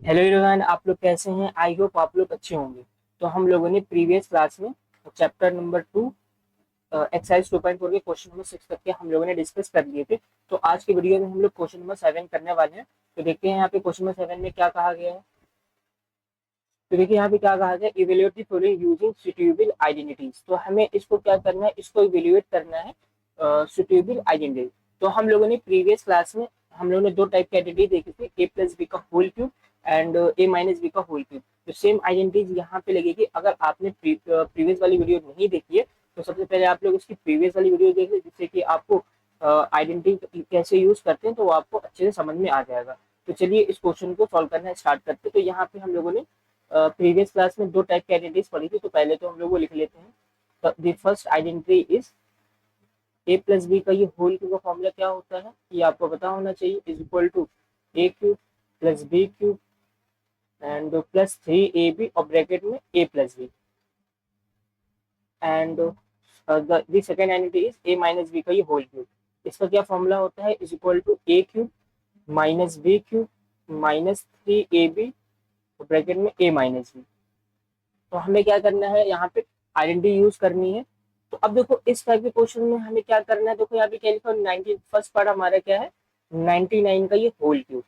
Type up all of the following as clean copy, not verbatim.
Hello everyone, आप लोग कैसे हैं? आई होप आप लोग अच्छे होंगे। तो हम लोगों ने प्रीवियस क्लास में चैप्टर नंबर 2 एक्सरसाइज 2.4 के क्वेश्चन नंबर 6 तक के हम लोगों ने डिस्कस कर लिए थे। तो आज की वीडियो में हम लोग क्वेश्चन नंबर 7 करने वाले हैं। तो देखते हैं यहाँ पे क्वेश्चन नंबर 7 में क्या कहा गया है। तो देखिए यहाँ पे क्या कहा गया, evaluate the following using suitable identities. तो हमें इसको क्या करना है, इसको इवेल्युएट करना है सुटेबल आइडेंटिटी। तो हम लोगों ने प्रीवियस क्लास में हम लोगों ने दो टाइप की आइडेंटिटी देखी थी, ए प्लस बी का whole cube and A minus B का होल क्यूब। तो सेम आइडेंटिटीज यहाँ पे लगेगी। अगर आपने प्रीवियस वाली वीडियो नहीं देखी है तो सबसे पहले आप लोग उसकी प्रीवियस वाली वीडियो देख लें, जिससे कि आपको आइडेंटिटी कैसे यूज करते हैं तो वो आपको अच्छे से समझ में आ जाएगा। तो चलिए इस क्वेश्चन को सॉल्व करना स्टार्ट करते हैं। तो यहाँ पे हम लोगों ने प्रीवियस क्लास में दो टाइप की आइडेंटिटीज पढ़ी थी। तो पहले तो हम लोग वो लिख लेते हैं। The first identity is a plus B का ये होल क्यूब का फॉर्मूला क्या होता है, ये आपको पता होना चाहिए। Is equal to a cube plus b cube and plus 3ab और ब्रैकेट में a plus b and the second identity is a minus B का ये होल क्यूब। इसका क्या फॉर्मूला होता है, is equal to a cube minus b cube minus 3ab bracket में a minus b. तो हमें क्या करना है, यहाँ पे आइडेंटिटी यूज करनी है। तो अब देखो इस टाइप के क्वेश्चन में हमें क्या करना है, देखो यहाँ पे क्या लिखा है, 90 फर्स्ट पार्ट हमारा क्या है, 99 का ये होल क्यूब।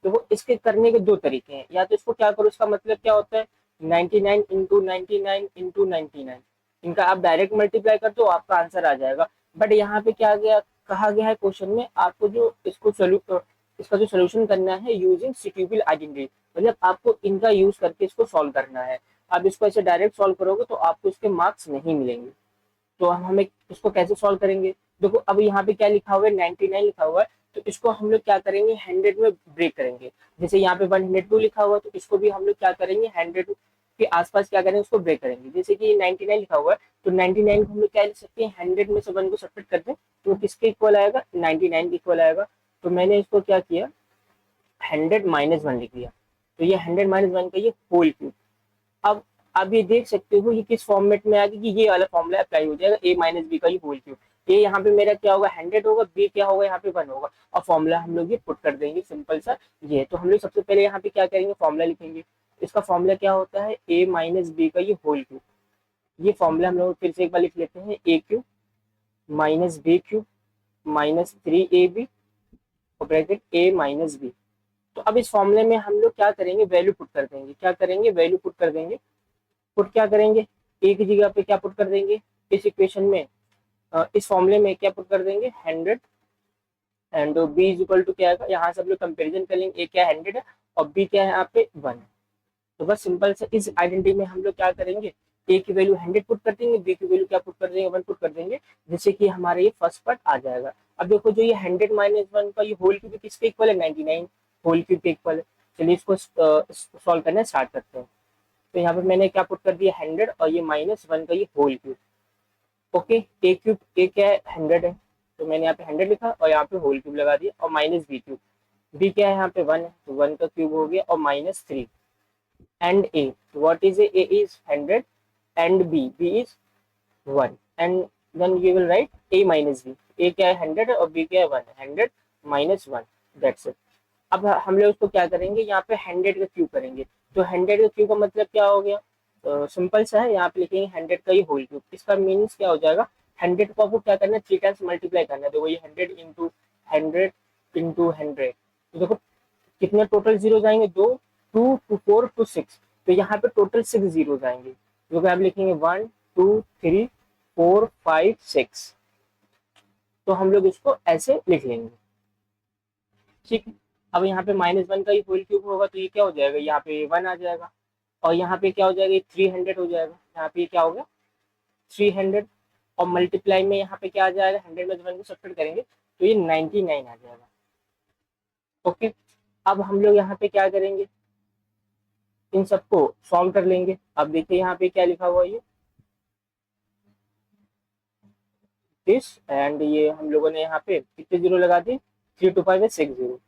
देखो इसके करने के दो तरीके हैं, या तो इसको क्या करो, इसका मतलब क्या होता है 99 इंटू 99 इंटू 99, इनका आप डायरेक्ट मल्टीप्लाई कर दो आपका आंसर आ जाएगा। बट यहाँ पे क्या गया, कहा गया है क्वेश्चन में आपको जो इसका जो सोल्यूशन करना है यूजिंग सुटेबल आइडेंटिटी, मतलब आपको इनका यूज करके इसको सॉल्व करना है। आप इसको ऐसे डायरेक्ट सॉल्व करोगे तो आपको इसके मार्क्स नहीं मिलेंगे। तो हमें इसको कैसे सॉल्व करेंगे, देखो अब यहाँ पे क्या लिखा हुआ है, 99 लिखा हुआ है। तो इसको हम लोग क्या करेंगे, 100 में ब्रेक करेंगे। जैसे यहाँ पे 102 लिखा हुआ है तो इसको भी हम लोग क्या करेंगे, 100 के आसपास क्या करेंगे, उसको ब्रेक करेंगे। जैसे कि 99 लिखा हुआ है तो 99 को हम लोग क्या लिख सकते हैं, 100 में से 1 को सब्ट्रैक्ट कर दें तो किसके इक्वल आएगा, 99 के इक्वल आएगा। तो मैंने इसको क्या किया, 100 - 1 लिख दिया। तो ये 100 - 1 का ये होल क्यूब। अब आप ये देख सकते हो ये किस फॉर्मेट में आ गया, कि ये वाला फॉर्मूला अप्लाई हो जाएगा, ए माइनस बी का ये होल क्यूब। ये यहाँ पे मेरा क्या होगा, 100 होगा, बी क्या होगा, यहाँ पे 1 होगा, और फॉर्मूला हम लोग ये पुट कर देंगे, सिंपल सा ये। तो हम लोग सबसे पहले यहाँ पे क्या करेंगे, फॉर्मूला लिखेंगे। इसका फॉर्मूला क्या होता है, ए माइनस बी का ये होल क्यूब। ये फॉर्मूला हम लोग फिर से एक बार लिख लेते हैं, a cube minus b cube minus 3ab और ब्रैकेट ए माइनस बी। तो अब इस फॉर्मूले में हम लोग क्या करेंगे, वैल्यू पुट कर देंगे। क्या करेंगे, वैल्यू पुट कर देंगे। पुट क्या करेंगे, ए की जगह पे क्या पुट कर देंगे, इस इक्वेशन में इस फॉर्मूले में क्या पुट कर देंगे, 100 and b is equal to क्या आएगा, यहाँ से हम लोग कंपेरिजन करेंगे, ए क्या 100 है और बी क्या है यहाँ पे 1 है। तो बस सिंपल से इस आइडेंटिटी में हम लोग क्या करेंगे, ए की वैल्यू 100 पुट कर देंगे, बी की वैल्यू क्या पुट कर देंगे, 1 पुट कर देंगे, जिससे कि हमारा ये फर्स्ट पार्ट आ जाएगा। अब देखो जो ये 100 - 1 का ये होल क्यूब किसके इक्वल है, 99 होल क्यूब के इक्वल है। चलिए इसको सॉल्व करना स्टार्ट करते हैं। तो यहाँ पे मैंने क्या पुट कर दिया, 100 और ये -1 का ये होल क्यूब। ओके, ए क्यूब, ए क्या है 100 है, तो मैंने यहाँ पे 100 लिखा और यहाँ पे होल क्यूब लगा दिया, और माइनस बी क्यूब, बी क्या है यहाँ पे 1 है, तो 1 का क्यूब हो गया, और -3 and a, what is a is 100 and b is 1 and then we will write a minus b. A क्या है 100 है और बी क्या है 1 है, 100 - 1, दैट्स इट। अब हम लोग उसको क्या करेंगे, यहाँ पे 100 का क्यूब करेंगे। तो 100 का क्यूब का मतलब क्या हो गया, सिंपल सा है, यहाँ पे लिखेंगे 100 का ही होल क्यूब। इसका मीन्स क्या हो जाएगा, 100 को आपको क्या करना है, 3 टाइम्स मल्टीप्लाई करना है। देखो ये 100 इंटू 100 इंटू 100, तो देखो कितने टोटल जीरो जाएंगे, 2, 2 टू 4 टू 6। तो यहाँ पे टोटल 6 जीरो जाएंगे, जो कि आप लिखेंगे 1 2 3 4 5 6। तो हम लोग इसको ऐसे लिख लेंगे, ठीक है। अब यहाँ पे -1 का ही होल क्यूब होगा तो ये क्या हो जाएगा, यहाँ पे 1 आ जाएगा, और यहाँ पे क्या हो जाएगा, 300 हो जाएगा। यहाँ पे क्या होगा 300, और मल्टीप्लाई में यहाँ पे क्या आ जाएगा, 100 में 1 को सब्ट्रैक्ट करेंगे तो ये 99 आ जाएगा। ओके, अब हम लोग यहाँ पे क्या करेंगे, इन सबको सॉल्व कर लेंगे। अब देखिए यहाँ पे क्या लिखा हुआ है, ये दिस एंड ये हम लोगों ने यहाँ पे कितने जीरो लगा दिए, 3 2 5 है 6 जीरो,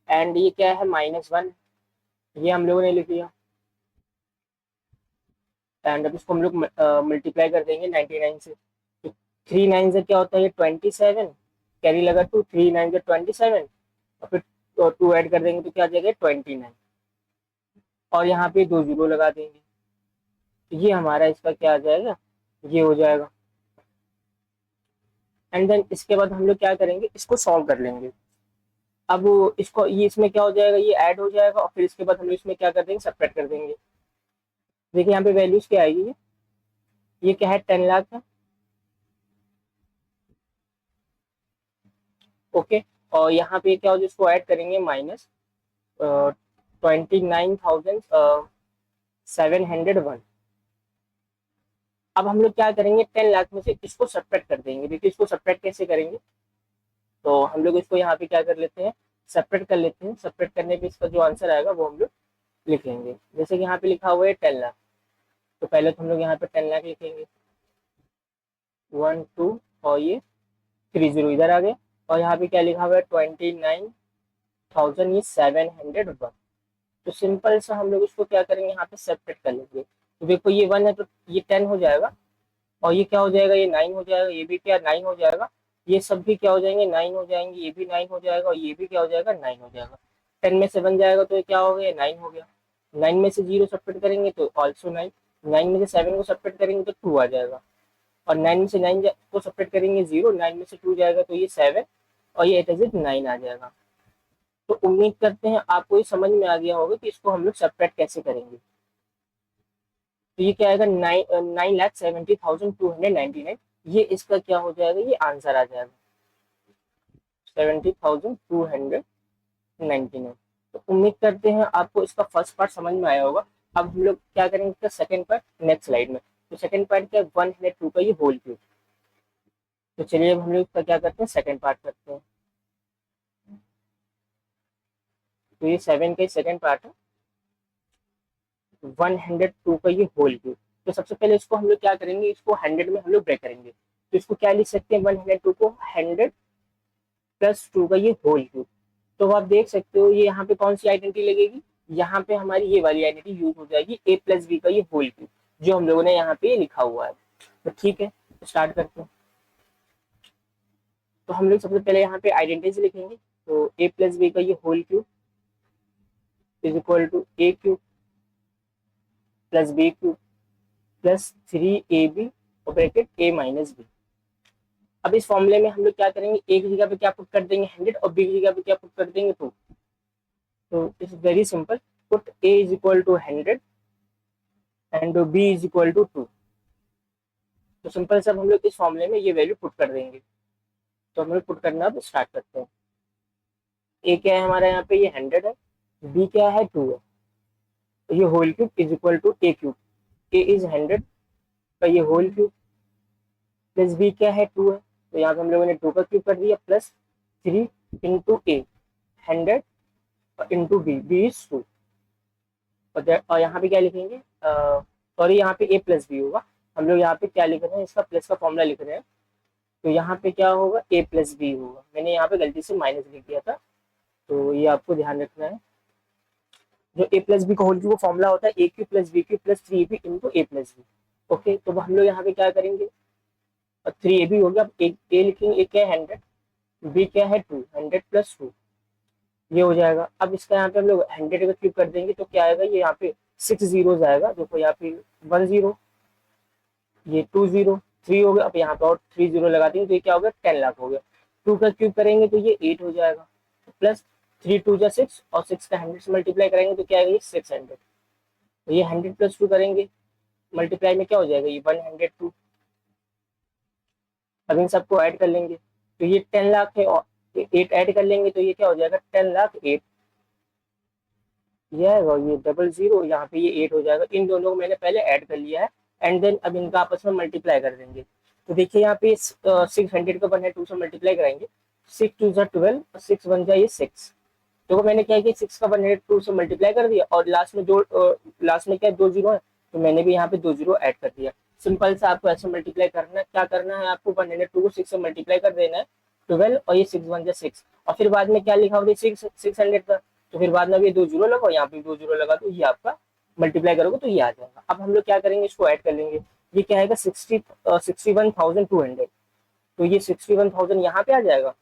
एंड ये क्या है -1, ये हम लोगों ने लिख लिया। एंड अब इसको हम लोग मल्टीप्लाई कर देंगे 99 से। तो 3 9 से क्या होता है, ये 27, कैरी लगा 2, 3 9 से 27, और फिर 2 ऐड कर देंगे तो क्या आ जाएगा 29। और यहाँ पे 2 जीरो लगा देंगे, तो ये हमारा इसका क्या आ जाएगा, ये हो जाएगा। एंड देन इसके बाद हम लोग क्या करेंगे, इसको सॉल्व कर लेंगे। अब इसको, ये इसमें क्या हो जाएगा, ये ऐड हो जाएगा, और फिर इसके बाद हम लोग इसमें क्या कर देंगे, सब्ट्रैक्ट कर देंगे। देखिए यहाँ पे वैल्यूज क्या आएगी, ये क्या है, 10 लाख है। ओके, और यहाँ पे क्या हो जाए, इसको ऐड करेंगे, माइनस 29,701। अब हम लोग क्या करेंगे, 10 लाख में से इसको सब्ट्रैक्ट कर देंगे। देखिए इसको सब्ट्रैक्ट कैसे करेंगे, तो हम लोग इसको यहाँ पे क्या कर लेते हैं, सेपरेट कर लेते हैं। सेपरेट करने पे इसका जो आंसर आएगा वो हम लोग लिखेंगे। जैसे कि यहाँ पे लिखा हुआ है 10 लाख, तो पहले तो हम लोग यहाँ पे 10 लाख लिखेंगे, 1 2, और ये 30 इधर आ गया, और यहाँ पे क्या लिखा हुआ है, 29,000, ये 701। तो सिंपल सा हम लोग इसको क्या करेंगे, यहाँ पे सेपरेट कर लेंगे। तो देखो ये 1 है तो ये 10 हो जाएगा, और ये क्या हो जाएगा, ये 9 हो जाएगा, ये भी क्या 9 हो जाएगा, ये सब भी क्या हो जाएंगे, 9 हो जाएंगे, ये भी 9 हो जाएगा, और ये भी क्या हो जाएगा, 9 हो जाएगा। 10 में से 1 जाएगा तो ये क्या हो गया, 9 हो गया। 9 में से 0 सब्ट्रैक्ट करेंगे तो ऑल्सो 9। 9 में से 7 को सब्ट्रैक्ट करेंगे तो 2 आ जाएगा, और 9 में से 9 को सब्ट्रैक्ट करेंगे 0, 9 में से 2 जाएगा तो ये 7, और ये 8 इज 9 आ जाएगा। तो उम्मीद करते हैं आपको ये समझ में आ गया होगा कि इसको हम लोग सब्ट्रैक्ट कैसे करेंगे। तो ये क्या आएगा, 9,70,299, ये इसका क्या हो जाएगा, ये आंसर आ जाएगा 70,299। तो उम्मीद करते हैं आपको इसका फर्स्ट पार्ट समझ में आया होगा। अब हम लोग क्या करेंगे इसका सेकंड पार्ट नेक्स्ट स्लाइड में। तो सेकंड पार्ट क्या है, 102 का ये होल क्यूब। तो चलिए अब हम लोग इसका क्या करते हैं, सेकंड पार्ट करते हैं। तो ये 7 का सेकंड पार्ट है, 102 का ये होल क्यूब। तो सबसे पहले इसको हम लोग क्या करेंगे, इसको 100 में हम लोग ब्रेक करेंगे। तो इसको क्या लिख सकते हैं, 102 को 100 प्लस 2 का ये होल क्यूब। तो आप देख सकते हो ये यहाँ पे कौन सी आइडेंटिटी लगेगी, यहाँ पे हमारी ये वाली आइडेंटिटी यूज हो जाएगी, a प्लस बी का ये होल क्यूब, जो हम लोगों ने यहाँ पे लिखा हुआ है। तो ठीक है, तो स्टार्ट करते हैं। तो हम लोग सबसे पहले यहाँ पे आइडेंटिटी लिखेंगे। तो a प्लस बी का ये whole cube is equal to a cube plus b cube plus 3ab और ब्रैकेट a माइनस बी। अब इस फॉर्मूले में हम लोग क्या करेंगे, a की जगह पे क्या पुट कर देंगे 100, और b की जगह पे क्या पुट कर देंगे 2। तो it's very simple, put a is equal to 100 and b is equal to 2। तो सिंपल से हम लोग इस फॉर्मूले में ये वैल्यू पुट कर देंगे। तो हम लोग पुट करना अब स्टार्ट करते हैं। a क्या है हमारा यहाँ पे, ये 100 है, b क्या है 2 है, तो ये whole cube is equal to a cube, a is 100 का ये होल क्यूब प्लस b क्या है 2 है, तो यहाँ पे हम लोगों ने 2 का क्यूब कर दिया, plus 3 into a 100 into b is 2। और यहाँ पे क्या लिखेंगे, सॉरी यहाँ पे a प्लस बी होगा, हम लोग यहाँ पे क्या लिख रहे हैं, इसका प्लस का फॉर्मूला लिख रहे हैं। तो यहाँ पे क्या होगा, a प्लस बी होगा, मैंने यहाँ पे गलती से माइनस लिख दिया था, तो ये आपको ध्यान रखना है। जो a प्लस बी का होल क्यूब फॉर्मूला होता है a cube plus b cube plus 3ab into a plus b. Okay, तो हम लोग यहाँ पे क्या करेंगे, 3ab हो गया, अब a लिखेंगे, a क्या है 100, b क्या है 2, 100 प्लस 2, ये हो जाएगा। अब इसका यहाँ पे हम लोग 100 का क्यूब कर देंगे तो क्या आएगा, ये यहाँ पे 6 जीरो आएगा, देखो यहाँ पे 1 0, ये 2 0, 3 हो गया, अब यहाँ पे और 3 0 लगा देंगे तो ये क्या हो गया, 10 लाख हो गया। 2 का क्यूब करेंगे तो ये 8 हो जाएगा, प्लस 3 2 जा 6, और 6 का 100 से मल्टीप्लाई करेंगे तो क्या आएगा, ये 600। तो ये 100 प्लस 2 करेंगे, मल्टीप्लाई में क्या हो जाएगा, ये 102। अब इन सबको ऐड कर लेंगे तो ये 10 लाख है, और 8 ऐड कर लेंगे तो ये क्या हो जाएगा, 10 लाख 8, ये आएगा, ये 00, यहाँ पे ये 8 हो जाएगा। इन दोनों को मैंने पहले ऐड कर लिया है, एंड देन अब इनका आपस में मल्टीप्लाई कर देंगे। तो देखिए यहाँ पे 600 का 102 से मल्टीप्लाई कराएंगे, 6 2 जा 12 और 6 1 जा ये 6। तो मैंने क्या किया, 6 का 102 से मल्टीप्लाई कर दिया, और लास्ट में लास्ट में क्या 2 जीरो है, तो मैंने भी यहाँ पे 2 जीरो ऐड कर दिया। सिंपल सा आपको ऐसे मल्टीप्लाई करना है, क्या करना है आपको, 102 को 6 से मल्टीप्लाई कर देना है 12, और ये 6 1 जा 6, और फिर बाद में क्या लिखा होगा 600 का, तो फिर बाद में भी 2 जीरो लगाओ, यहाँ पे 2 जीरो लगा दो, ये आपका मल्टीप्लाई करोगे तो ये आ जाएगा। अब हम लोग क्या करेंगे, इसको ऐड कर लेंगे। ये क्या आएगा, 61,200, तो ये 61,000 यहाँ पे आ जाएगा,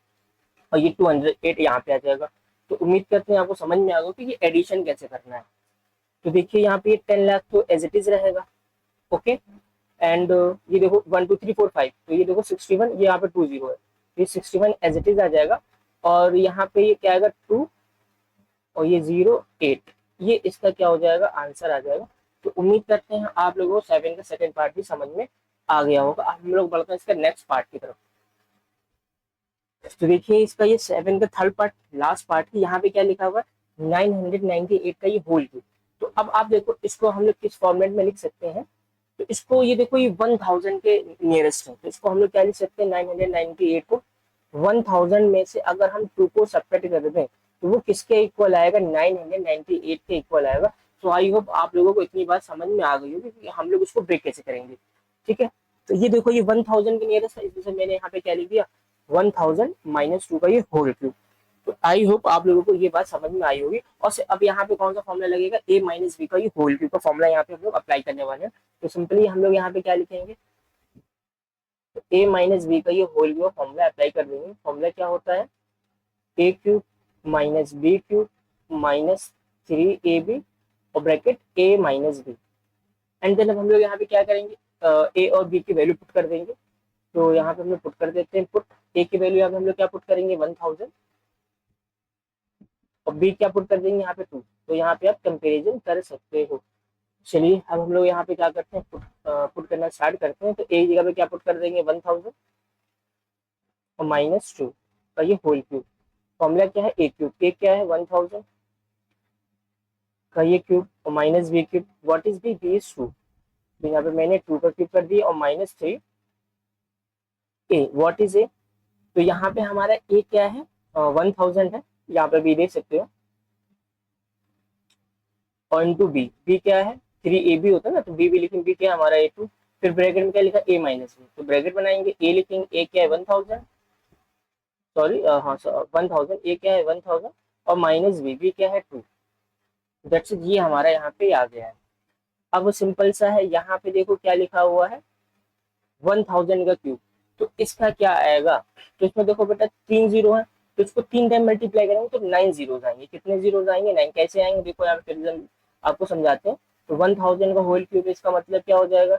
और ये 208 यहाँ पे आ जाएगा। तो उम्मीद करते हैं आपको समझ में आ गया कि ये एडिशन कैसे करना है। तो देखिए यहाँ पे ये 10 लाख तो एज इट इज रहेगा। ओके, एंड ये देखो 1 2 3 4 5, तो ये देखो 61, ये यहाँ पे 20 है, ये 61 एज इट इज आ जाएगा। और यहाँ पे ये क्या आएगा 2 और ये 0 8, ये इसका क्या हो जाएगा आंसर आ जाएगा। तो उम्मीद करते हैं आप लोगों को 7 का सेकंड पार्ट भी समझ में आ गया होगा। अब हम लोग बढ़ते हैं इसका नेक्स्ट पार्ट की तरफ। तो देखिए इसका ये 7 का थर्ड पार्ट, लास्ट पार्ट है, यहाँ पे क्या लिखा हुआ है 998 का ये होल क्यूब। तो अब आप देखो इसको हम लोग किस फॉर्मेट में लिख सकते हैं। तो इसको ये देखो ये 1000 के नियरेस्ट है, तो इसको हम लोग क्या लिख सकते हैं 998 को 1000 में से अगर हम 2 को सब्ट्रैक्ट कर दें तो वो किसके इक्वल आएगा 998 के इक्वल आएगा। तो आई होप आप लोगों को इतनी बात समझ में आ गई होगी कि हम लोग उसको ब्रेक कैसे करेंगे। ठीक है, तो ये देखो ये 1000 के नियरेस्ट है, इसलिए मैंने यहाँ पे क्या लिख दिया 1000 माइनस 2 का ये होल क्यूब। तो आई होप आप लोगों को ये बात समझ में आई होगी। और अब यहाँ पे कौन सा फॉर्मूला लगेगा a माइनस बी का ये होल क्यूब का फॉर्मूला यहाँ पे हम लोग अप्लाई करने वाले हैं। तो सिंपली हम लोग यहाँ पे क्या लिखेंगे, तो a माइनस बी का ये होल क्यूब फॉर्मूला अप्लाई कर देंगे। फॉर्मूला क्या होता है a cube minus b cube minus 3ab और bracket a minus b. And then अब हम लोग यहाँ पे क्या करेंगे a और b की वैल्यू पुट कर देंगे। तो यहाँ पे हम लोग पुट कर देते हैं, पुट a की वैल्यू यहाँ पे हम लोग क्या पुट करेंगे 1000 और b क्या पुट कर देंगे यहाँ पे 2। तो यहाँ पे आप कंपेरिजन कर सकते हो। चलिए अब हम लोग यहाँ पे क्या करते हैं पुट करना स्टार्ट करते हैं। तो a जगह पे क्या पुट कर देंगे 1000 और माइनस 2 का ये होल क्यूब। फॉर्मूला क्या है a क्यूब, a क्या है 1000 का ये क्यूब और minus b cube, what is b, b is 2। तो यहाँ पे मैंने 2 का क्यूब कर दिया और minus 3 a, what is a। तो यहाँ पे हमारा a क्या है 1000 है, यहाँ पे b देख सकते हो, और इंटू बी, बी क्या है 3ab होता है ना, तो बी भी लिखेंगे, बी क्या है हमारा a2। फिर ब्रैकेट में क्या लिखा a माइनस बी, तो ब्रैकेट बनाएंगे a लिखेंगे, a क्या है 1000, सॉरी हाँ 1000, a क्या है 1000 और माइनस बी, बी क्या है 2। दैट्स इट, ये हमारा यहाँ पे आ गया है। अब सिंपल सा है, यहाँ पे देखो क्या लिखा हुआ है 1000 का क्यूब, तो इसका क्या आएगा। तो इसमें देखो बेटा 3 जीरो है, तो इसको 3 टाइम मल्टीप्लाई करेंगे तो 9 जीरो आएंगे। कितने जीरो आएंगे 9, कैसे आएंगे देखो यहाँ पे आपको समझाते हैं। तो 1000 का होल क्यूब, इसका मतलब क्या हो जाएगा,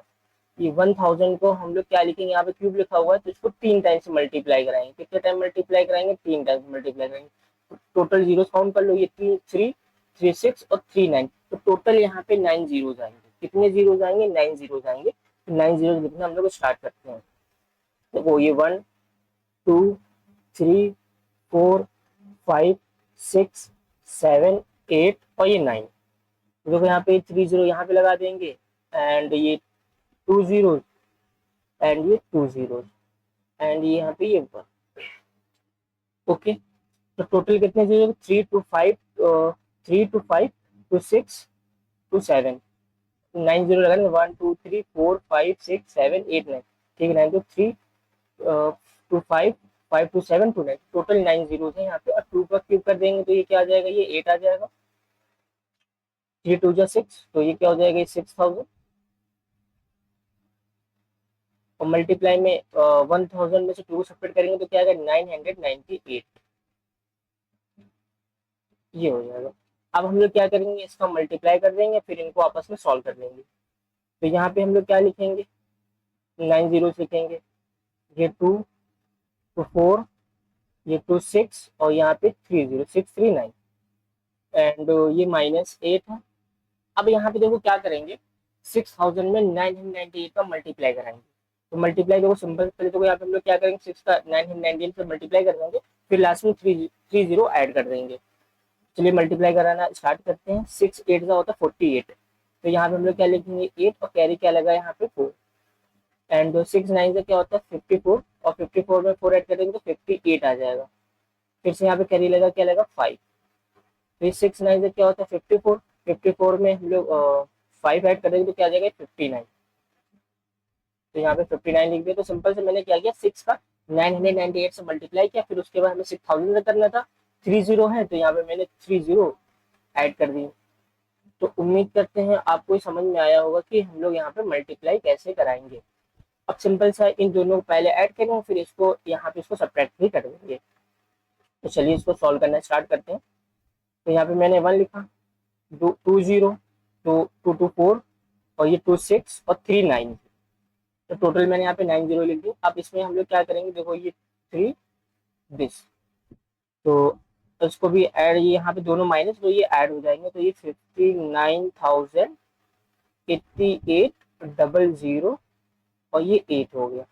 ये 1000 को हम लोग क्या लिखेंगे, यहाँ पे क्यूब लिखा हुआ है तो इसको 3 टाइम से मल्टीप्लाई कराएंगे। कितने टाइम मल्टीप्लाई कराएंगे 3 टाइम मल्टीप्लाई कराएंगे। टोटल जीरो काउंट कर लो, ये 3 6 और 3 9, तो टोटल यहाँ पे 9 जीरो आएंगे। कितने जीरो आएंगे 9 जीरो आएंगे। तो 9 जीरो लिखना हम लोग स्टार्ट करते हैं। देखो ये 1 2 3 4 5 6 7 8 और ये 9। देखो यहाँ पे 3 जीरो यहाँ पे लगा देंगे, एंड ये 2 जीरो एंड ये 2 जीरो एंड ये यहाँ पे ये 1। ओके, तो टोटल कितने जीरो 3 2 5 3 2 5 2 6 2 7 9 जीरो लगा 1 2 3 4 5 6 7 8 9। ठीक है 9 तो 3 2 5 5 2 7 2 9, टोटल 9 जीरो है यहाँ पे। और 2 का क्यूब कर देंगे तो ये क्या आ जाएगा, ये 8 आ जाएगा। 3 2 जा 6, तो ये क्या हो जाएगा ये 6000 और मल्टीप्लाई में 1000 में से 2 को सेपरेट करेंगे तो क्या आएगा 998, ये हो जाएगा। अब हम लोग क्या करेंगे, इसका मल्टीप्लाई कर देंगे, फिर इनको आपस में सॉल्व कर लेंगे। तो यहाँ पे हम लोग क्या लिखेंगे 9 जीरो लिखेंगे, ये 2 तो 4, ये 2 6 और यहाँ पे 3 जीरो 6 3 9 एंड ये माइनस 8 है। अब यहाँ पे देखो क्या करेंगे 6000 में 998 का मल्टीप्लाई कराएंगे। तो मल्टीप्लाई देखो सिंपल, पहले तो यहाँ पे हम लोग क्या करेंगे 6 का 998 से मल्टीप्लाई कर देंगे, फिर लास्ट में 3 जीरो ऐड कर देंगे। चलिए मल्टीप्लाई कराना स्टार्ट करते हैं। 6 8 का होता है 48, तो यहाँ पे हम लोग क्या लिखेंगे 8 और कैरी क्या लगा यहाँ पे 4 एंड 6 9 का क्या होता है 54 और 54 में 4 ऐड करेंगे तो 58 आ जाएगा। फिर से यहाँ पे कैरी लगा क्या लगा 5, तो 6 9 का क्या होता है 54, 54 में हम लोग 5 ऐड करेंगे तो क्या आ जाएगा 59। तो यहाँ पे 59 लिख दिया। तो सिंपल से मैंने क्या किया 6 का 998 से मल्टीप्लाई किया, फिर उसके बाद हमें 6000 का करना था, 3 जीरो है तो यहाँ पे मैंने 3 जीरो ऐड कर दी। तो उम्मीद करते हैं आपको समझ में आया होगा कि हम लोग यहाँ पे मल्टीप्लाई कैसे कराएंगे। अब सिंपल सा इन दोनों को पहले ऐड करेंगे, फिर इसको यहाँ पे इसको सब्ट्रैक्ट भी कर देंगे। तो चलिए इसको सॉल्व करना स्टार्ट करते हैं। तो यहाँ पे मैंने 1 लिखा, 2 जीरो तो 2 2 4 और ये 2 6 और 3 9, तो टोटल मैंने यहाँ पे 90 लिख दी। अब इसमें हम लोग क्या करेंगे, देखो ये 3 दिस, तो इसको भी ऐड, ये यहाँ पे दोनों माइनस, तो ये ऐड हो जाएंगे, तो ये 59,088 और ये 8 हो गया।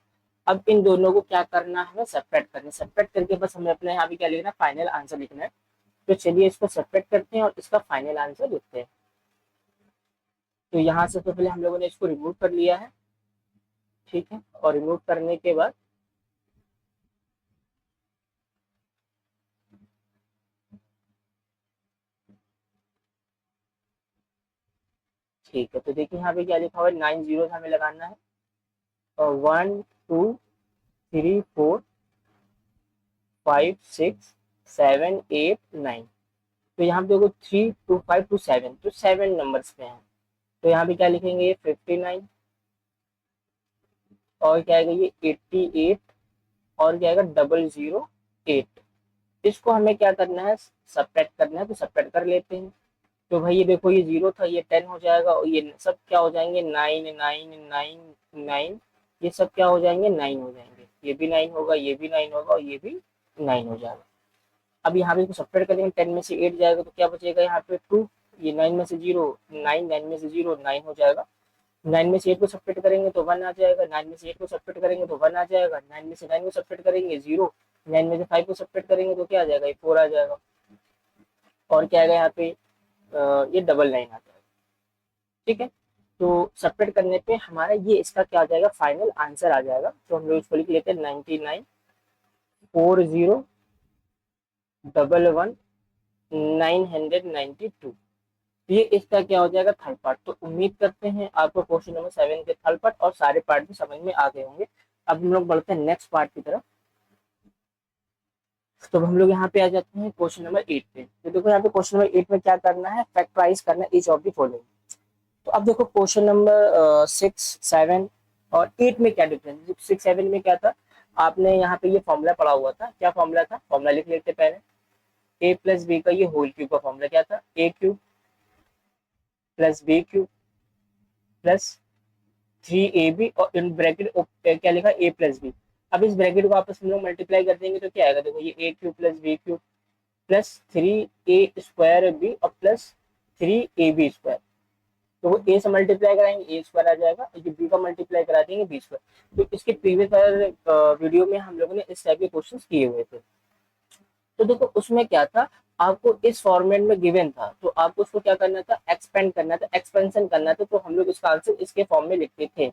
अब इन दोनों को क्या करना है, सेपरेट करना है। सेपरेट करके बस हमें अपने यहाँ पे क्या लिखना है, फाइनल आंसर लिखना है। तो चलिए इसको सेपरेट करते हैं और इसका फाइनल आंसर लिखते हैं। तो यहाँ से तो पहले हम लोगों ने इसको रिमूव कर लिया है, ठीक है, और रिमूव करने के बाद ठीक है, तो देखिए यहाँ पे क्या लिखा हुआ है, 9 जीरो हमें लगाना है, और 1 2 3 4 5 6 7 8 9, तो यहाँ पे देखो 3 2 5 2 7, तो 7 नंबर्स पे हैं। तो यहाँ पे क्या लिखेंगे, ये 59, और क्या आएगा ये 88, और क्या आएगा 008। इसको हमें क्या करना है, सब्ट्रैक्ट करना है, तो सब्ट्रैक्ट कर लेते हैं। तो भाई ये देखो, ये 0 था, ये 10 हो जाएगा, और ये सब क्या हो जाएंगे, 9 9 9 9, ये सब क्या हो जाएंगे, 9 हो जाएंगे। ये भी 9 होगा, ये भी 9 होगा, और ये भी 9 हो जाएगा। अब यहाँ पे इसको सब्ट्रैक्ट करेंगे, 10 में से 8 जाएगा तो क्या बचेगा यहाँ पे 2, ये 9 में से 0 9, 9 में से 0 9 हो जाएगा। 9 में से 8 को सब्ट्रैक्ट करेंगे तो 1 आ जाएगा, 9 में से 8 को सब्ट्रैक्ट करेंगे तो 1 आ जाएगा, 9 में से 9 को सब्ट्रैक्ट करेंगे 0, 9 में से 5 को सब्ट्रैक्ट करेंगे तो क्या आ जाएगा, ये 4 आ जाएगा, और क्या आएगा यहाँ पे ये 99 आ जाएगा, ठीक है। तो सब्ट्रैक्ट करने पे हमारा ये इसका क्या आ जाएगा, फाइनल आंसर आ जाएगा। तो हम लोग इसको लिख लेते हैं 99,40,1,992, ये इसका क्या हो जाएगा, थर्ड पार्ट। तो उम्मीद करते हैं आपको क्वेश्चन नंबर 7 के थर्ड पार्ट और सारे पार्ट भी समझ में आ गए होंगे। अब हम लोग बढ़ते हैं नेक्स्ट पार्ट की तरफ। तो हम लोग यहाँ पे आ जाते हैं क्वेश्चन नंबर 8 पे। तो देखो यहाँ पे क्वेश्चन नंबर 8 में क्या करना है, फैक्टराइज करना है ईच ऑफ द फॉलोइंग। तो अब देखो क्वेश्चन नंबर 6 7 और 8 में क्या डिफरेंस है। 6 7 में क्या था, आपने यहाँ पे ये फॉर्मूला पढ़ा हुआ था, क्या फॉर्मूला था, फॉर्मूला लिख लेते पहले। ए प्लस बी का ये होल क्यूब का फॉर्मूला क्या था, a cube plus b cube plus 3ab, और इन ब्रैकेट क्या लिखा, ए प्लस बी। अब इस ब्रैकेट को आपस में लोग मल्टीप्लाई कर देंगे तो क्या आएगा, देखो ये a cube plus b cube plus 3a² b और प्लस 3ab²। तो वो ए से मल्टीप्लाई कराएंगे ए स्क्वायर आ जाएगा, ये बी का मल्टीप्लाई करा देंगे बी स्क्वायर। तो इसके प्रीवियस वीडियो में हम लोगों ने इस टाइप के क्वेश्चन किए हुए थे। तो देखो उसमें क्या था, आपको इस फॉर्मेट में गिवन था, तो आपको उसको क्या करना था, एक्सपेंड करना था, एक्सपेंशन करना था, तो हम लोग इसका आंसर इसके फॉर्म में लिखते थे।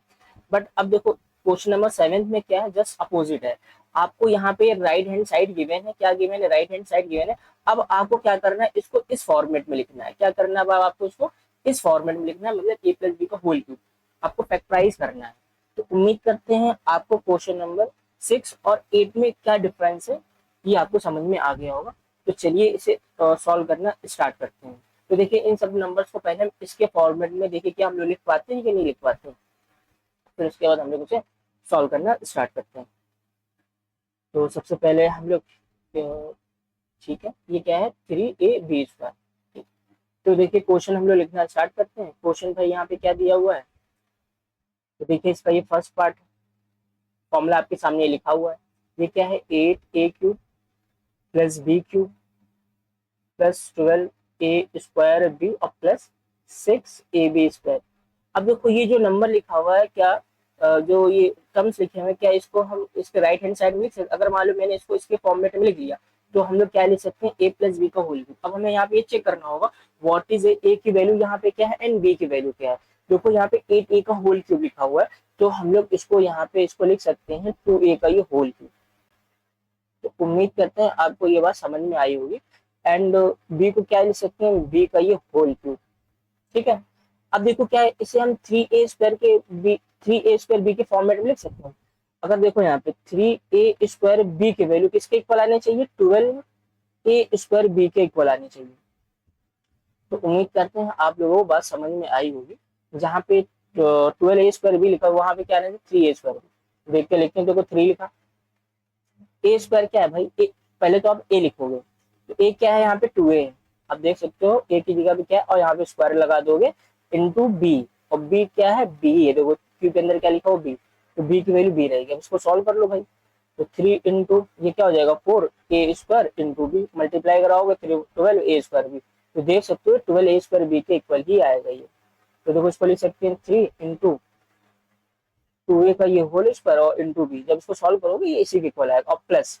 बट अब देखो क्वेश्चन नंबर 7 में क्या है, जस्ट अपोजिट है। आपको यहाँ पे राइट हैंड साइड गिवन है, क्या गिवन है, राइट हैंड साइड गिवन है। अब आपको क्या करना है, इसको इस फॉर्मेट में लिखना है। क्या करना है, अब आपको इसको इस फॉर्मेट में लिखना है, मतलब ए प्लस बी का होल क्यूब आपको फैक्टराइज करना है। तो उम्मीद करते हैं आपको क्वेश्चन नंबर 6 और 8 में क्या डिफरेंस है ये आपको समझ में आ गया होगा। तो चलिए इसे सॉल्व करना स्टार्ट करते हैं। तो देखिए इन सब नंबर्स को पहले हम इसके फॉर्मेट में देखिए क्या हम लोग लिख पाते हैं कि नहीं लिख पाते हैं, फिर उसके बाद हम लोग उसे सॉल्व करना स्टार्ट करते हैं। तो सबसे पहले हम लोग ठीक है, ये क्या है 3ab²। तो देखिए क्वेश्चन हम लोग लिखना स्टार्ट करते हैं। क्वेश्चन भाई यहाँ पे क्या दिया हुआ है, तो देखिए इसका ये फर्स्ट पार्ट फॉर्मूला आपके सामने लिखा हुआ है। ये क्या है, 8a³ plus b³ plus 12a² b और प्लस 6ab²। अब देखो ये जो नंबर लिखा हुआ है, क्या जो ये टर्म्स लिखे हुए हैं, क्या इसको हम इसके राइट हैंड साइड में लिख सकते, अगर मान लो मैंने इसको इसके फॉर्मेट में लिख लिया तो हम लोग क्या लिख सकते हैं, ए प्लस बी का होल क्यूब। अब हमें यहाँ पे चेक करना होगा व्हाट इज ए की वैल्यू यहाँ पे क्या है एंड बी की वैल्यू क्या है। देखो यहाँ पे 8a का होल क्यूब लिखा हुआ है, तो हम लोग इसको यहाँ पे इसको लिख सकते हैं 2a का ये होल क्यूब। तो उम्मीद करते हैं आपको ये बात समझ में आई होगी। एंड बी को क्या लिख सकते हैं, बी का ये होल क्यूब, ठीक है। अब देखो क्या है, इसे हम 3a² बी के फॉर्मेट में लिख सकते हैं। अगर देखो यहाँ पे 3a² बी की वैल्यू किसके इक्वल आनी चाहिए, 12a² बी के इक्वल आनी चाहिए। तो उम्मीद करते हैं आप लोगों को बात समझ में आई होगी। जहाँ पे 12a² बी लिखा वहां पे क्या आना चाहिए 3a²। देख के लिखते हैं, देखो 3 लिखा, a² क्या है भाई, पहले तो आप a लिखोगे, तो a क्या है यहाँ पे 2a है। आप देख सकते हो a की जगह पे क्या है और यहाँ पे स्क्वायर लगा दोगे इंटू बी, और बी क्या है, बी है, देखो क्यू के अंदर क्या लिखा हो बी, तो बी की वैल्यू बी रहेगी। अब इसको सॉल्व कर लो भाई, तो 3 इंटू ये क्या हो जाएगा 4 ए स्क्वायर इंटू बी, मल्टीप्लाई कराओगे 12 ए स्क्वायर बी, तो देख सकते हो 12 ए स्क्वायर बी के इक्वल ही आएगा ये। तो देखो इसको लिख सकते हैं 3 इंटू 2a का ये होल स्क्वायर और इंटू बी, जब इसको सॉल्व करोगे ये इसी के इक्वल आएगा, और प्लस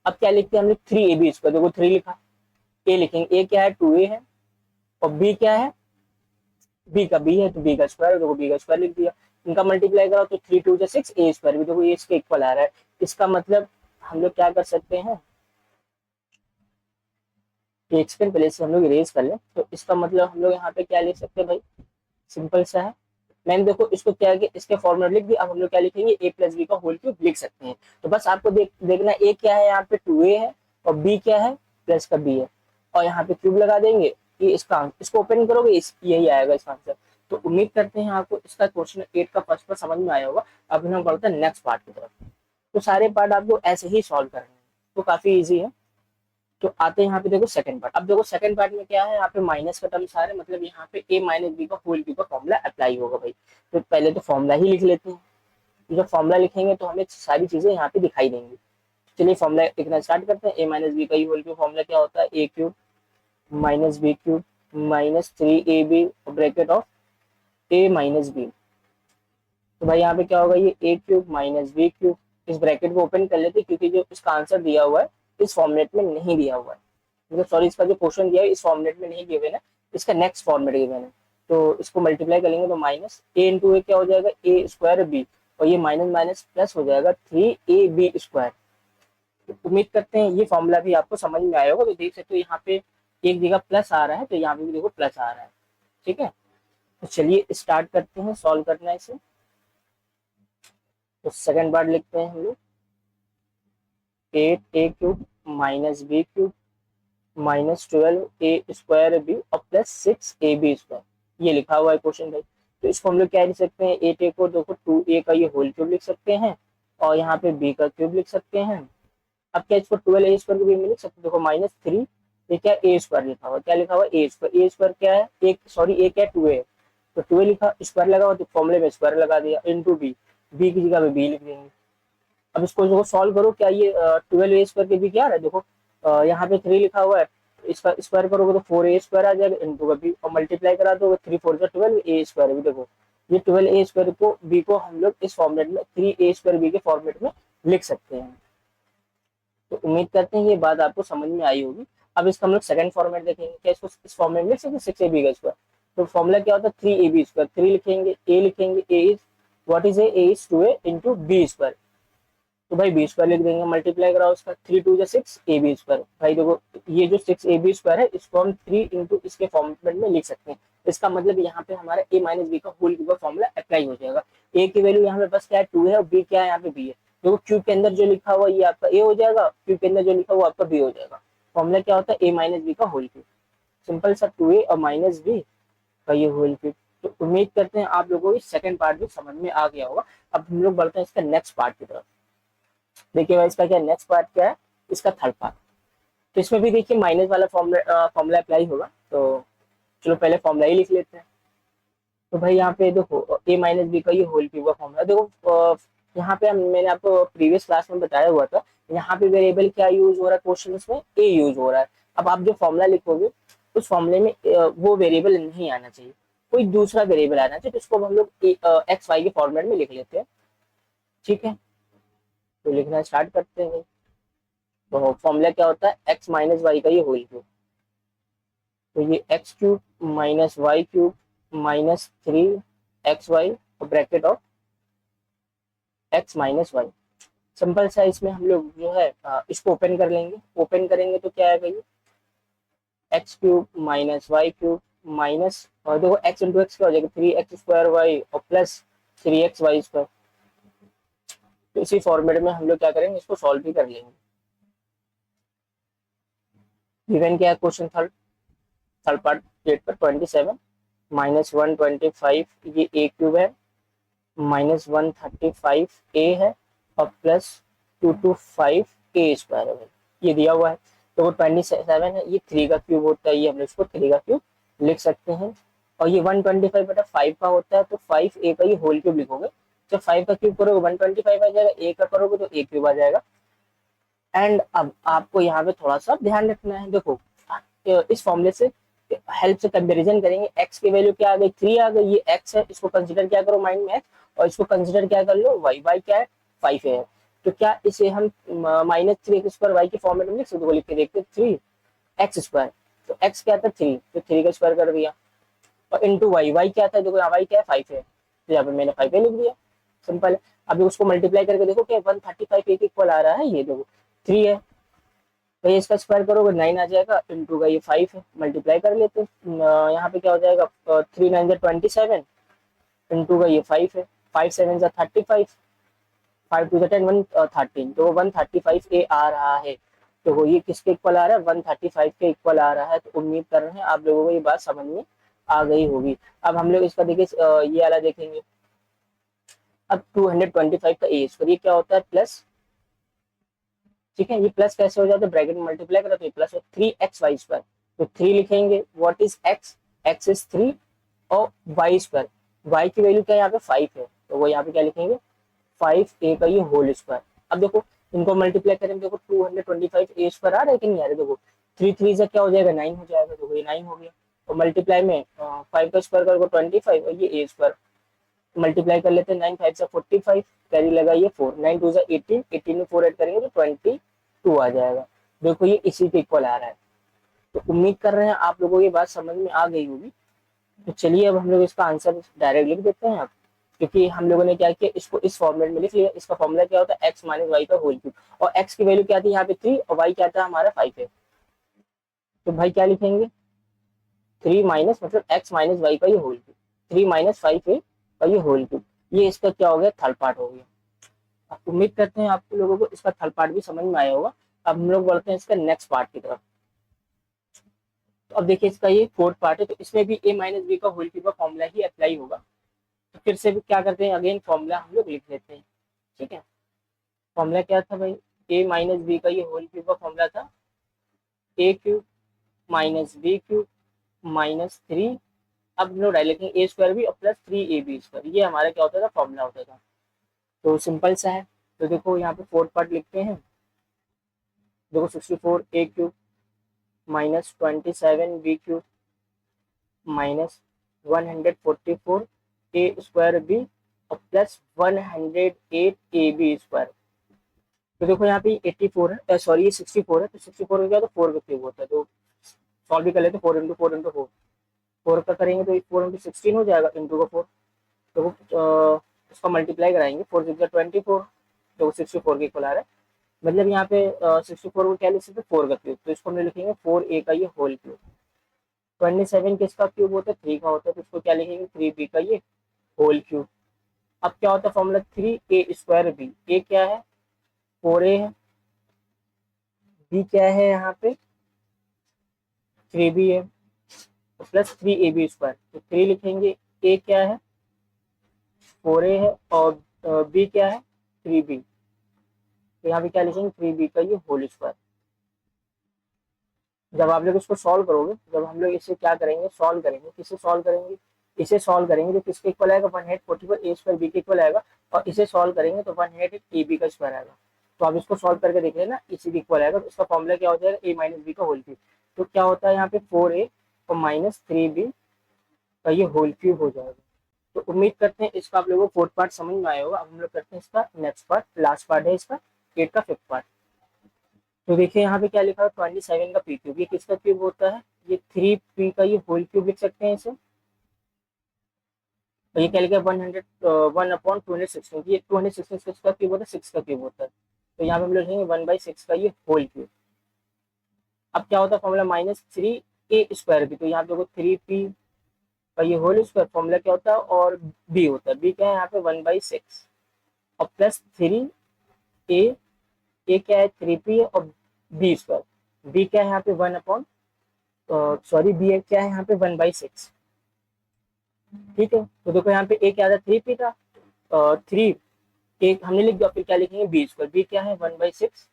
अब क्या लिखते हैं हम लोग 3ab स्क्वायर, देखो 3 लिखा, ए लिखेंगे, ए क्या है 2a है, और बी क्या है, बी का बी है तो बी का स्क्वायर, देखो बी का स्क्वायर लिख दिया। इनका मल्टीप्लाई करो तो 3 2 6 ए स्क्वायर भी, देखो ये इसके इक्वल आ रहा है। इसका मतलब हम लोग क्या कर सकते हैं, एक सेकंड पहले से हम लोग इरेज कर लें, तो इसका मतलब हम लोग यहाँ पे क्या लिख सकते हैं भाई, सिंपल सा है। मैंने देखो इसको क्या है कि इसके फॉर्मूला लिख दिया, अब हम लोग क्या लिखेंगे ए प्लस बी का होल क्यूब लिख सकते हैं। तो बस आपको देखना ए क्या है यहाँ पे 2a है, और बी क्या है प्लस का बी है, और यहाँ पे क्यूब लगा देंगे, ये इसका इसको ओपन करोगे यही आएगा इसका आंसर। तो उम्मीद करते हैं आपको इसका क्वेश्चन 8 का फर्स्ट पार्ट समझ में आया होगा। अब हम बढ़ते हैं नेक्स्ट पार्ट की तरफ। तो सारे पार्ट आपको ऐसे ही सॉल्व करने हैं, तो काफी ईजी है। तो आते हैं यहाँ पे देखो सेकंड पार्ट। अब देखो सेकंड पार्ट में क्या है, यहाँ पे माइनस का टर्म्स आ रहे हैं, मतलब यहाँ पे a माइनस बी का होल क्यूब का फॉर्मूला अप्लाई होगा भाई। तो पहले तो फॉर्मूला ही लिख लेते हैं, तो जब फॉर्मूला लिखेंगे तो हमें सारी चीजें यहाँ पे दिखाई देंगी। चलिए फॉर्मूला लिखना स्टार्ट करते हैं। a माइनस बी का होल क्यूब फॉर्मूला क्या होता है, a cube minus b cube minus 3ab bracket of a minus b. तो भाई यहाँ पे क्या होगा, ये a cube minus b cube, इस ब्रैकेट को ओपन कर लेते हैं क्योंकि जो इसका आंसर दिया हुआ है इस फॉर्मेट में नहीं दिया हुआ है, मतलब सॉरी इसका जो क्वेश्चन दिया है इस फॉर्मेट में नहीं गिवन है, इसका नेक्स्ट फॉर्मेट गिवन है। तो इसको मल्टीप्लाई करेंगे तो माइनस ए इंटू ए क्या हो जाएगा ए स्क्वायर बी, और ये माइनस माइनस प्लस हो जाएगा 3ab स्क्वायर। तो उम्मीद करते हैं ये फॉर्मूला भी आपको समझ में आया होगा। तो देख सकते हो यहाँ पे एक जगह प्लस आ रहा है, तो यहाँ पे भी देखो प्लस आ रहा है, ठीक है। तो चलिए स्टार्ट करते हैं सॉल्व करना है इसे। तो सेकंड पार्ट लिखते हैं हम लोग, 8a cube minus b cube minus 12a square b और प्लस 6ab स्क्वायर, ये लिखा हुआ है क्वेश्चन भाई। तो इसको हम लोग क्या लिख सकते हैं, 8a को देखो 2a का ये होल क्यूब लिख सकते हैं, और यहाँ पे b का क्यूब लिख सकते हैं। अब क्या इसको 12a स्क्वायर के भी में लिख सकते हैं, देखो माइनस 3, ये क्या a स्क्वायर लिखा हुआ, क्या लिखा हुआ a स्क्वायर क्या है एक, सॉरी a क्या है 2a, तो 2a लिखा स्क्वायर लगा हुआ तो फॉर्मूले में स्क्वायर लगा दिया इंटू b की जगह पे b लिख देंगे। अब इसको सॉल्व करो, क्या ये 12a स्क्वायर के भी क्या है, देखो यहाँ पे 3 लिखा हुआ है, इसका स्क्वायर करोगे तो 4a स्क्वायर आ जाएगा इंटू का बी, और मल्टीप्लाई करा दोगे 3 4 जा 12 a स्क्वायर भी, देखो ये 12a स्क्वायर को बी को हम लोग इस फॉर्मेट में 3a स्क्वायर बी के फॉर्मेट में लिख सकते हैं। तो उम्मीद करते हैं ये बात आपको समझ में आई होगी। अब इसका हम लोग सेकंड फॉर्मेट देखेंगे, क्या इसको इस फॉर्मेट में लिख सकते हैं 6ab का स्क्वायर। तो फॉर्मूला क्या होता है 3ab स्क्वायर, 3 लिखेंगे a लिखेंगे, a is what is a is 2a into b square, तो भाई बी स्क्वायर लिख देंगे, मल्टीप्लाई कराओ उसका 3 2 जा 6 ए बी स्क्वायर। भाई देखो ये जो 6ab स्क्वायर है इसको हम 3 इंटू इसके फॉर्मेट में लिख सकते हैं। इसका मतलब यहाँ पे हमारा a माइनस बी का होल क्यूब का फॉर्मूला अप्लाई हो जाएगा। a की वैल्यू यहाँ पे बस क्या है 2 है, और b क्या है यहाँ पे b है। देखो क्यूब के अंदर जो लिखा हुआ ये आपका a हो जाएगा, क्यूब के अंदर जो लिखा हुआ आपका b हो जाएगा। फॉर्मूला क्या होता है a माइनस बी का होल क्यूब, सिंपल सा 2a और माइनस बी का ये होल क्यूब। तो उम्मीद करते हैं आप लोगों को सेकंड पार्ट भी समझ में आ गया होगा। अब हम लोग बढ़ते हैं इसका नेक्स्ट पार्ट की तरफ। देखिए भाई इसका क्या नेक्स्ट पार्ट क्या है, इसका थर्ड पार्ट। तो इसमें भी देखिए माइनस वाला फॉर्मूला अप्लाई होगा, तो चलो पहले फॉर्मूला ही लिख लेते हैं। तो भाई यहाँ पे देखो a माइनस बी का ये होल क्यूब का फॉर्मूला, देखो यहाँ पे मैंने आपको प्रीवियस क्लास में बताया हुआ था, यहाँ पे वेरिएबल क्या यूज हो रहा है क्वेश्चन में a यूज हो रहा है। अब आप जो फॉर्मूला लिखोगे उस फॉर्मूले में वो वेरिएबल नहीं आना चाहिए, कोई दूसरा वेरिएबल आना चाहिए, तो इसको हम लोग एक्स वाई के फॉर्मेट में लिख लेते हैं, ठीक है। तो लिखना स्टार्ट करते हैं। तो फॉर्मूला क्या होता है एक्स माइनस वाई का ये होल क्यूब, तो ये x cube minus y cube minus 3xy और bracket of x minus y. Simple सा इसमें हम लोग जो है इसको ओपन कर लेंगे, ओपन करेंगे तो क्या आएगा ये x cube minus y cube minus, और देखो एक्स इंटू एक्स क्या हो जाएगा 3x स्क्वायर वाई और प्लस 3xy स्क्वायर। तो इसी फॉर्मेट में हम लोग क्या करेंगे, इसको सॉल्व भी कर लेंगे। गिवन क्या है क्वेश्चन थर्ड थर्ड पार्ट डेट पर 27 माइनस 125 ये a क्यूब है, माइनस 135 a है, और प्लस 225 a स्क्वायर है, ये दिया हुआ है। तो वो 27 है, ये 3 का क्यूब होता है, ये हम इसको 3 का क्यूब लिख सकते हैं। और ये 125/5 का होता है, तो 5a का ये होल क्यूब लिखोगे। जब 5 का क्यूब करोगे 125 आ जाएगा, a का करोगे तो a क्यूब आ जाएगा। एंड अब आपको यहाँ पे थोड़ा सा ध्यान रखना है, देखो इस फॉर्मूले से हेल्प से कंपैरिजन करेंगे। x की वैल्यू क्या आ गई, 3 आ गई, ये x है, इसको कंसिडर क्या करो माइंड में x, और इसको कंसिडर क्या कर लो y क्या है 5 है। तो क्या इसे हम -3x² y के फॉर्मेट में लिख सकते, लिख के देखते 3x²। तो x क्या था 3, तो 3 का स्क्वायर कर दिया, और इंटू y क्या था, देखो यहाँ y क्या है 5 है, तो यहाँ पे मैंने 5 लिख दिया, सिंपल है। अभी उसको मल्टीप्लाई करके देखो क्या 135 एक इक्वल आ रहा है, ये देखो 3 है, तो ये इसका स्क्वायर करोगे 9 आ जाएगा, इंटू का ये 5 है, मल्टीप्लाई कर लेते हैं। यहाँ पे क्या हो जाएगा 3 9 27, इंटू का ये 5 है, 5 7 35, 5 2 10 113, तो 135 ए आ रहा है। तो वो ये किसके इक्वल आ रहा है 135 के इक्वल आ रहा है। तो उम्मीद कर रहे हैं आप लोगों को ये बात समझ में आ गई होगी। अब हम लोग इसका देखिए ये वाला देखेंगे। अब 225 का ए स्क्वायर ये क्या होता है प्लस, ठीक है, ये प्लस कैसे हो जाता है, ब्रैकेट में मल्टीप्लाई करो तो ये प्लस 3xy²। तो 3 लिखेंगे, what is x, x is 3, और y², y की वैल्यू क्या है यहाँ पे 5 है, तो वो यहाँ पे क्या लिखेंगे 5a का ये होल स्क्वायर। अब देखो इनको मल्टीप्लाई करेंगे, देखो 225 a² आ रहा है कि नहीं आ रहा है, देखो 3 3 से क्या हो जाएगा 9 हो जाएगा, देखो ये 9 हो गया, और मल्टीप्लाई में 5 का स्क्वायर करोगे 25, और ये a² मल्टीप्लाई कर लेते हैं, 9 5 से 45, कैरी लगाइए 4, 9 2 से 18, 18 में 4 ऐड करेंगे तो 22 आ जाएगा। देखो ये इसी के इक्वल आ रहा है। तो उम्मीद कर रहे हैं आप लोगों को ये बात समझ में आ गई होगी। तो चलिए अब हम लोग इसका आंसर डायरेक्ट लिख देते हैं आप, क्योंकि हम लोगों ने क्या किया इसको इस फॉर्मेट में लिख लिया। इसका फॉर्मूला क्या होता है x माइनस वाई का होल क्यूब, और x की वैल्यू क्या थी यहाँ पे 3, और y क्या था हमारा 5 है। तो भाई क्या लिखेंगे 3 माइनस मतलब x माइनस वाई का ये होल क्यूब, 3 माइनस 5 है का ये होल क्यूब, ये इसका क्या हो गया थर्ड पार्ट हो गया। उम्मीद करते हैं आप लोगों को इसका थर्ड पार्ट भी समझ में आया होगा। अब हम लोग बढ़ते हैं इसका नेक्स्ट पार्ट की तरफ। तो अब देखिए इसका ये फोर्थ पार्ट है, तो इसमें भी a माइनस बी का होल क्यूब का फॉर्मूला ही अप्लाई होगा। तो फिर से भी क्या करते हैं अगेन फॉर्मूला हम लोग लिख लेते हैं, ठीक है। फॉर्मूला क्या था भाई, a माइनस बी का ये होल क्यूब का फॉर्मूला था a cube minus b cube minus 3, अब हम लोग डाल लेते हैं a² भी और प्लस 3ab², ये हमारा क्या होता था फॉर्मूला होता था। तो सिंपल सा है। तो देखो यहाँ पे फोर्थ पार्ट लिखते हैं, देखो 64 a cube minus 27b³ minus 144 a² b और प्लस 108ab²। तो देखो यहाँ पे 84 है, सॉरी ये 64 है, तो 64 का क्या तो 4 का क्यूब होता है। तो सॉल्व भी कर लेते हैं, 4 इंटू 4 इंटू 4, 4 का करेंगे तो 4 इंटू 16 हो जाएगा, इंटू का 4। तो इसका मल्टीप्लाई कराएंगे, 4 6 24, तो 64 के इक्वल आ रहा है। मतलब यहाँ पे 64 को क्या लिख सकते हैं 4 का क्यूब, तो इसको हम लोग लिखेंगे 4a का ये होल क्यूब। 27 किसका क्यूब होता है 3 का होता है, तो इसको क्या लिखेंगे 3b का ये होल क्यूब। अब क्या होता है फॉर्मूला 3a² b, a क्या है 4a है, b क्या है यहाँ पे 3b है, प्लस 3ab², तो 3 लिखेंगे, a क्या है 4a है, और b क्या है 3b, तो यहाँ पे क्या लिखेंगे 3b का ये होल स्क्वायर। जब आप लोग इसको सॉल्व करोगे, जब हम लोग इसे क्या करेंगे सॉल्व करेंगे, किसे सॉल्व करेंगे, इसे सॉल्व करेंगे तो किसके इक्वल आएगा 144 a² b के इक्वल आएगा, और इसे सॉल्व करेंगे तो 108 ab का स्क्वायर आएगा। तो आप इसको सॉल्व करके देख लेना, इसी के इक्वल आएगा। तो इसका फॉर्मूला क्या हो जाएगा a माइनस बी का होल क्यूब। तो क्या होता है यहाँ पे 4a और माइनस 3b का ये होल क्यूब हो जाएगा। तो उम्मीद करते हैं इसका आप लोगों को फोर्थ पार्ट समझ में आया होगा। अब हम लोग करते हैं इसका नेक्स्ट पार्ट, लास्ट पार्ट है इसका 8 का फिफ्थ पार्ट। तो देखिए यहाँ पे क्या लिखा है 27 का पी क्यूब, ये किसका क्यूब होता है, ये 3p का ये होल क्यूब लिख सकते हैं इसे। और ये क्या लिखा है 1/216, ये 216 किसका क्यूब होता है 6 का क्यूब होता है। तो यहाँ पे हम लोग लिखेंगे 1/6 का ये होल क्यूब। अब क्या होता है फॉर्मूला -3a² भी, तो यहाँ पे देखो 3p का ये होल स्क्वायर फॉर्मूला क्या होता है, और b होता है, b क्या है यहाँ पे 1/6 और प्लस 3a, a क्या है 3p है, और b², b क्या है यहाँ पे 1 सॉरी बी क्या है यहाँ पे 1/6, ठीक है। तो देखो यहाँ पे ए क्या था 3p था, 3 एक हमने लिख दिया, फिर क्या लिखेंगे b², b क्या है 1/6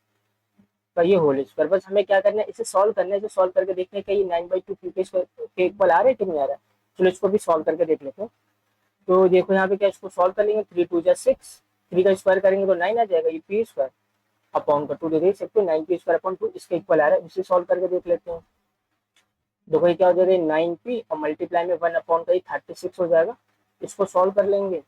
का ये होल स्क्वायर। बस हमें क्या करना है इसे सॉल्व करना है, इसे सॉल्व करके देखना है कि ये 9/2 क्यू के इक्वल आ रहा है कि नहीं आ रहा है। चलो इसको भी सॉल्व करके देख लेते हैं। तो देखो यहाँ पे क्या, इसको सॉल्व कर लेंगे, 3 2 6, 3 का स्क्वायर करेंगे तो 9 आ जाएगा, ये पी स्क्वायर अपॉन का 2, तो देख सकते हो 9 पी स्क्वायर अपॉन 2 इसके इक्वल आ रहा है। इसे सॉल्व करके देख लेते हैं। देखो ये क्या हो जाएगा, 9p और मल्टीप्लाई में 1 अपॉन का 36 हो जाएगा। इसको सॉल्व कर लेंगे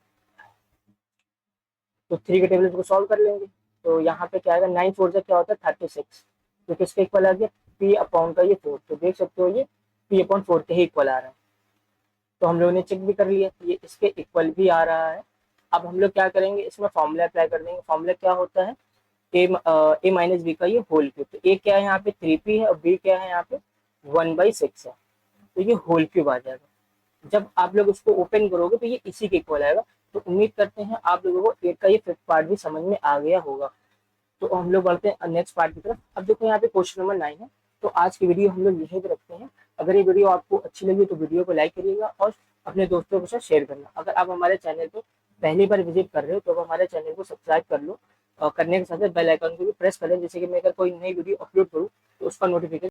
तो 3 के टेबल को सॉल्व कर लेंगे, तो यहाँ पे क्या आएगा, 9 4 से क्या होता है 36, तो किसके इक्वल आ गया, p अपॉन का ये 4, तो देख सकते हो ये p अपॉन 4 के ही इक्वल आ रहा है। तो हम लोगों ने चेक भी कर लिया, ये इसके इक्वल भी आ रहा है। अब हम लोग क्या करेंगे, इसमें फॉर्मूला अप्लाई कर देंगे। फॉर्मूला क्या होता है, ए माइनस बी का ये होल क्यूब, तो ए क्या है यहाँ पे 3p है और बी क्या है यहाँ पे 1/6 है, तो ये होल क्यूब आ जाएगा। जब आप लोग उसको ओपन करोगे तो ये इसी के इक्वल आएगा। तो उम्मीद करते हैं आप लोगों को एक का ये फिफ्थ पार्ट भी समझ में आ गया होगा। तो हम लोग बढ़ते हैं नेक्स्ट पार्ट की तरफ। अब देखो यहाँ पे क्वेश्चन नंबर 9 है। तो आज की वीडियो हम लोग यहीं पे रखते हैं। अगर ये वीडियो आपको अच्छी लगी तो वीडियो को लाइक करिएगा और अपने दोस्तों के साथ शेयर करना। अगर आप हमारे चैनल को पहली बार विजिट कर रहे हो तो हमारे चैनल को सब्सक्राइब कर लो और करने के साथ बेल आइकन को भी प्रेस करें, जैसे कि मैं अगर कोई नई वीडियो अपलोड करूँ तो उसका नोटिफिकेशन